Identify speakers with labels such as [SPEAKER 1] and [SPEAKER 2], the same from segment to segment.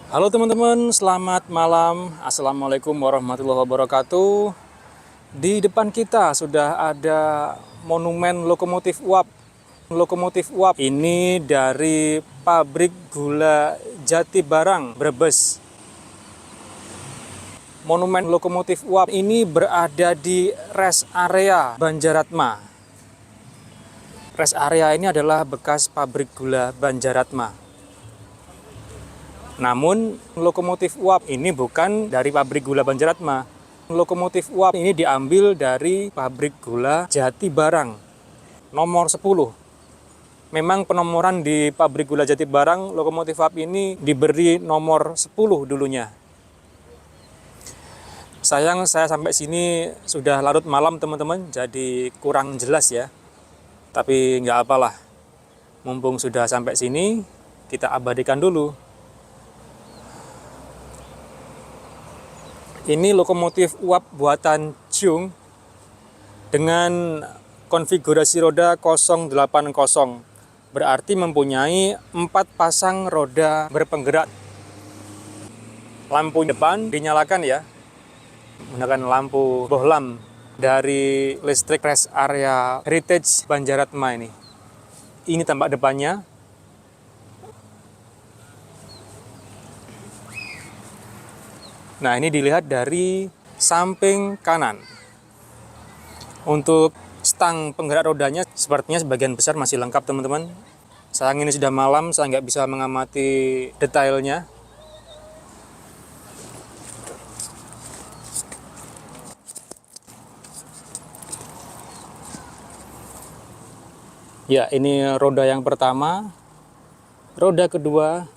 [SPEAKER 1] Halo teman-teman, selamat malam. Assalamualaikum warahmatullahi wabarakatuh. Di depan kita sudah ada monumen lokomotif uap. Lokomotif uap ini dari pabrik gula Jatibarang, Brebes. Monumen lokomotif uap ini berada di rest area Banjaratma. Rest area ini adalah bekas pabrik gula Banjaratma. Namun, lokomotif uap ini bukan dari pabrik gula Banjaratma. Lokomotif uap ini diambil dari pabrik gula Jatibarang, nomor 10. Memang penomoran di pabrik gula Jatibarang, lokomotif uap ini diberi nomor 10 dulunya. Sayang saya sampai sini sudah larut malam teman-teman, jadi kurang jelas ya. Tapi nggak apalah, mumpung sudah sampai sini, kita abadikan dulu. Ini lokomotif uap buatan Jung dengan konfigurasi roda 080, berarti mempunyai 4 pasang roda berpenggerak. Lampu depan dinyalakan ya, menggunakan lampu bohlam dari listrik rest area Heritage Banjaratma ini. Ini tampak depannya. Nah, ini dilihat dari samping kanan. Untuk stang penggerak rodanya sepertinya sebagian besar masih lengkap teman-teman. Sayang ini sudah malam, saya nggak bisa mengamati detailnya. Ya, ini roda yang pertama, roda kedua,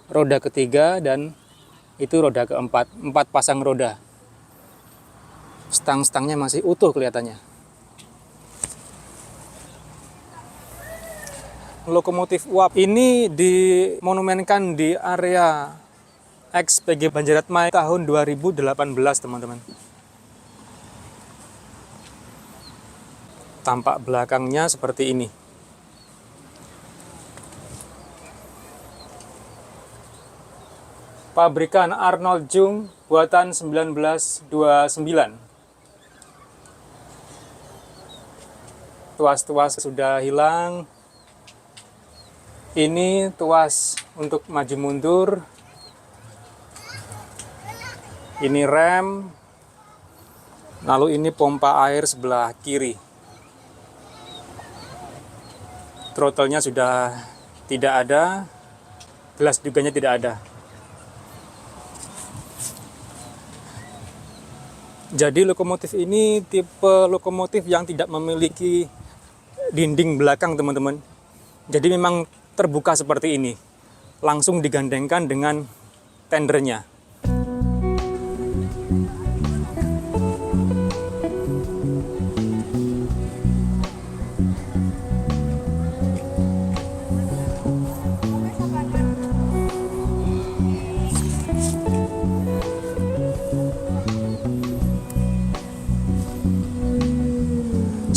[SPEAKER 1] roda ketiga, dan itu roda keempat. 4 pasang roda. Stang-stangnya masih utuh kelihatannya. Lokomotif uap ini dimonumenkan di area XPG Banjaratma tahun 2018 teman-teman. Tampak belakangnya seperti ini. Pabrikan Arnold Jung buatan 1929. Tuas-tuas sudah hilang. Ini tuas untuk maju mundur. Ini rem. Lalu ini pompa air sebelah kiri. Throttle-nya sudah tidak ada. Gelas juganya tidak ada. Jadi lokomotif ini tipe lokomotif yang tidak memiliki dinding belakang teman-teman. Jadi memang terbuka seperti ini. Langsung digandengkan dengan tendernya.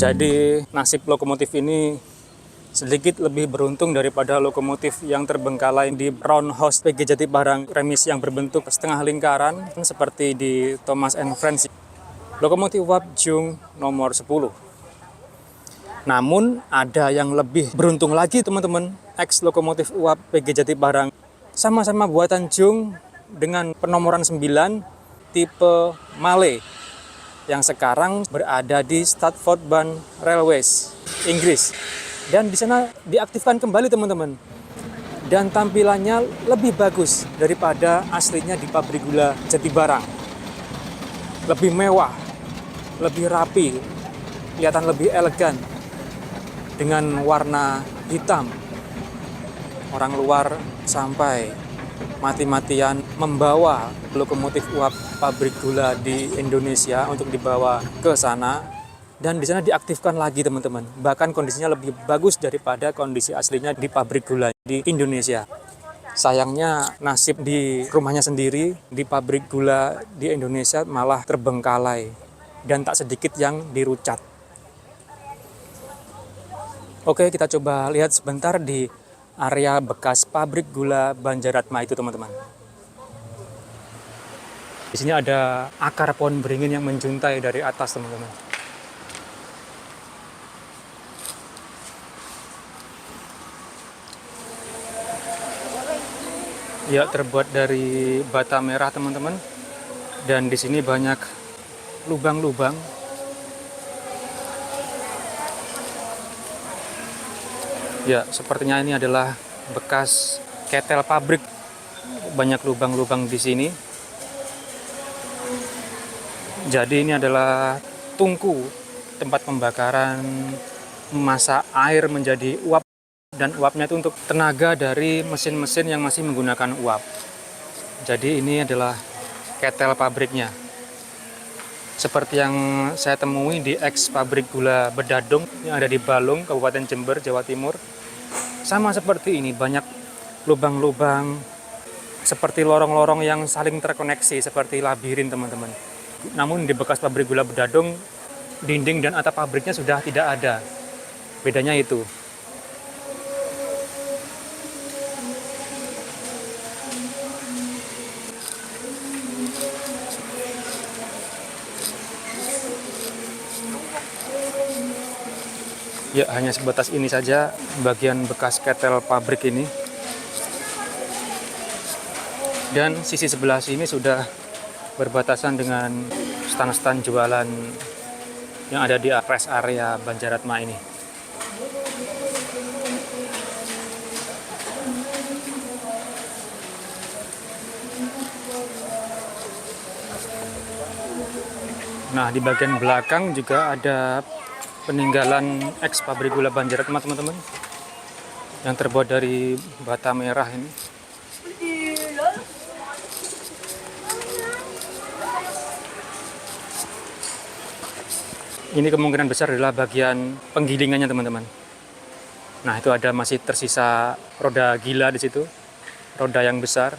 [SPEAKER 1] Jadi nasib lokomotif ini sedikit lebih beruntung daripada lokomotif yang terbengkalai di roundhouse PG Jatibarang remis yang berbentuk setengah lingkaran seperti di Thomas and Friends. Lokomotif uap Jung nomor 10. Namun ada yang lebih beruntung lagi teman-teman. Ex lokomotif uap PG Jatibarang sama-sama buatan Jung dengan penomoran 9 tipe Malay yang sekarang berada di Stratford-upon Railways, Inggris. Dan di sana diaktifkan kembali teman-teman. Dan tampilannya lebih bagus daripada aslinya di pabrik gula Jatibarang. Lebih mewah, lebih rapi, kelihatan lebih elegan dengan warna hitam. Orang luar sampai mati-matian membawa lokomotif uap pabrik gula di Indonesia untuk dibawa ke sana, dan di sana diaktifkan lagi teman-teman. Bahkan kondisinya lebih bagus daripada kondisi aslinya di pabrik gula di Indonesia. Sayangnya nasib di rumahnya sendiri di pabrik gula di Indonesia malah terbengkalai dan tak sedikit yang dirucat. Oke, kita coba lihat sebentar di area bekas pabrik gula Banjaratma itu teman-teman. Di sini ada akar pohon beringin yang menjuntai dari atas, teman-teman. Ya, terbuat dari bata merah, teman-teman. Dan di sini banyak lubang-lubang. Ya, sepertinya ini adalah bekas ketel pabrik. Banyak lubang-lubang di sini. Jadi ini adalah tungku, tempat pembakaran memasak air menjadi uap. Dan uapnya itu untuk tenaga dari mesin-mesin yang masih menggunakan uap. Jadi ini adalah ketel pabriknya. Seperti yang saya temui di ex pabrik gula Bedadung yang ada di Balung, Kabupaten Jember, Jawa Timur. Sama seperti ini, banyak lubang-lubang seperti lorong-lorong yang saling terkoneksi seperti labirin, teman-teman. Namun di bekas pabrik gula Bedadung, dinding dan atap pabriknya sudah tidak ada. Bedanya itu. Ya, hanya sebatas ini saja bagian bekas ketel pabrik ini. Dan sisi sebelah sini sudah berbatasan dengan stan-stan jualan yang ada di rest area Banjaratma ini. Nah, di bagian belakang juga ada peninggalan ex pabrik gula Banjaratma, teman-teman, yang terbuat dari bata merah ini. Ini kemungkinan besar adalah bagian penggilingannya, teman-teman. Nah, itu ada masih tersisa roda gila di situ, roda yang besar.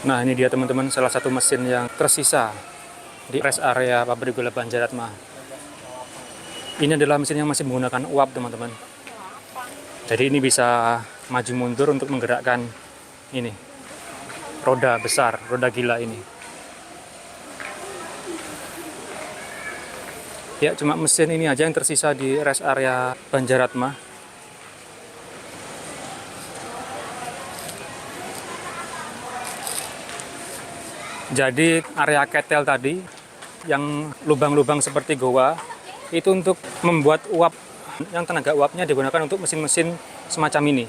[SPEAKER 1] Nah, ini dia, teman-teman, salah satu mesin yang tersisa di rest area pabrik gula Banjaratma. Ini adalah mesin yang masih menggunakan uap, teman-teman. Jadi ini bisa maju mundur untuk menggerakkan ini roda besar, roda gila ini. Ya, cuma mesin ini aja yang tersisa di rest area Banjaratma. Jadi area ketel tadi yang lubang-lubang seperti goa itu untuk membuat uap, yang tenaga uapnya digunakan untuk mesin-mesin semacam ini.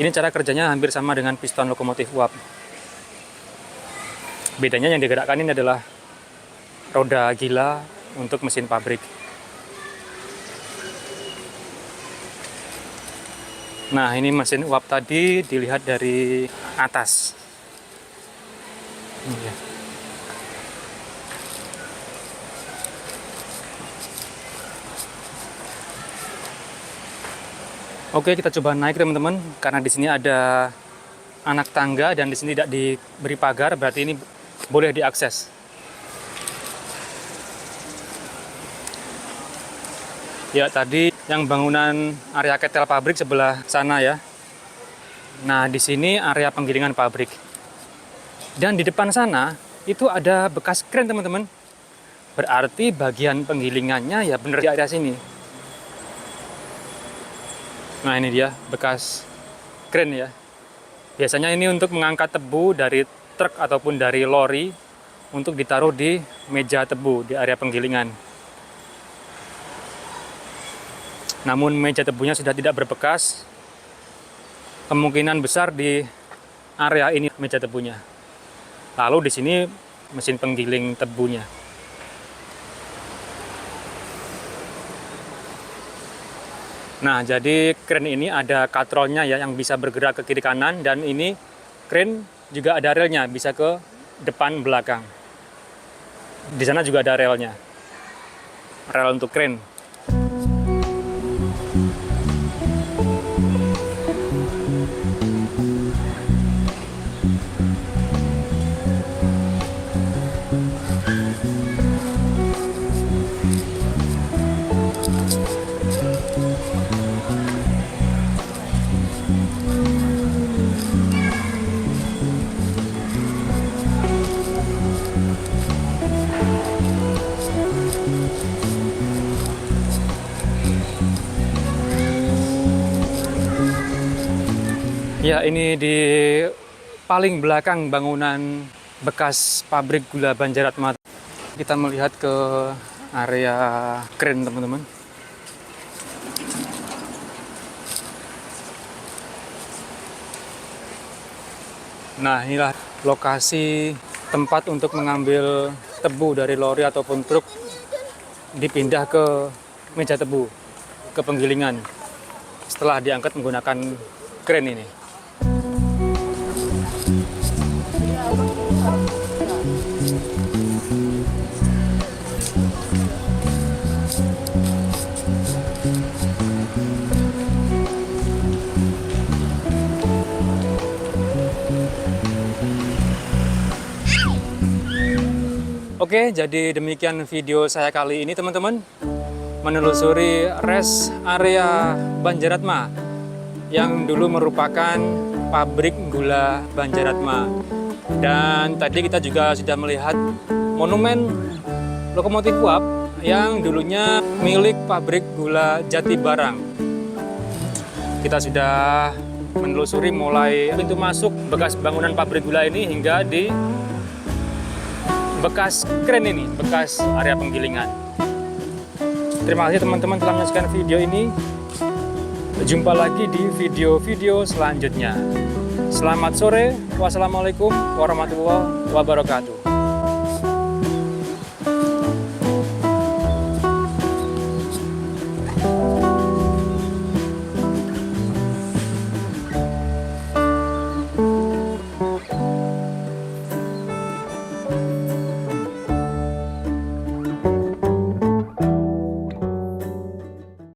[SPEAKER 1] Ini cara kerjanya hampir sama dengan piston lokomotif uap. Bedanya yang digerakkan ini adalah roda gila untuk mesin pabrik. Nah, ini mesin uap tadi dilihat dari atas. Iya. Oke, kita coba naik, teman-teman, karena di sini ada anak tangga dan di sini tidak diberi pagar, berarti ini boleh diakses. Ya, tadi yang bangunan area ketel pabrik sebelah sana ya. Nah, di sini area penggilingan pabrik. Dan di depan sana itu ada bekas kren, teman-teman. Berarti bagian penggilingannya ya benar di area sini. Nah, ini dia bekas kren ya. Biasanya ini untuk mengangkat tebu dari truk ataupun dari lori untuk ditaruh di meja tebu di area penggilingan. Namun meja tebunya sudah tidak berbekas. Kemungkinan besar di area ini meja tebunya. Lalu di sini mesin penggiling tebunya. Nah, jadi kren ini ada katrolnya ya yang bisa bergerak ke kiri kanan, dan ini kren juga ada relnya, bisa ke depan belakang. Di sana juga ada relnya. Rel untuk kren. Ya, ini di paling belakang bangunan bekas pabrik gula Banjaratma. Kita melihat ke area kren, teman-teman. Nah, inilah lokasi tempat untuk mengambil tebu dari lori ataupun truk dipindah ke meja tebu, ke penggilingan setelah diangkat menggunakan kren ini. Oke, jadi demikian video saya kali ini, teman-teman. Menelusuri rest area Banjaratma yang dulu merupakan pabrik gula Banjaratma. Dan tadi kita juga sudah melihat monumen lokomotif uap yang dulunya milik pabrik gula Jatibarang. Kita sudah menelusuri mulai pintu masuk bekas bangunan pabrik gula ini hingga di bekas kren ini, bekas area penggilingan. Terima kasih teman-teman telah menyaksikan video ini. Jumpa lagi di video-video selanjutnya. Selamat sore. Wassalamualaikum warahmatullahi wabarakatuh.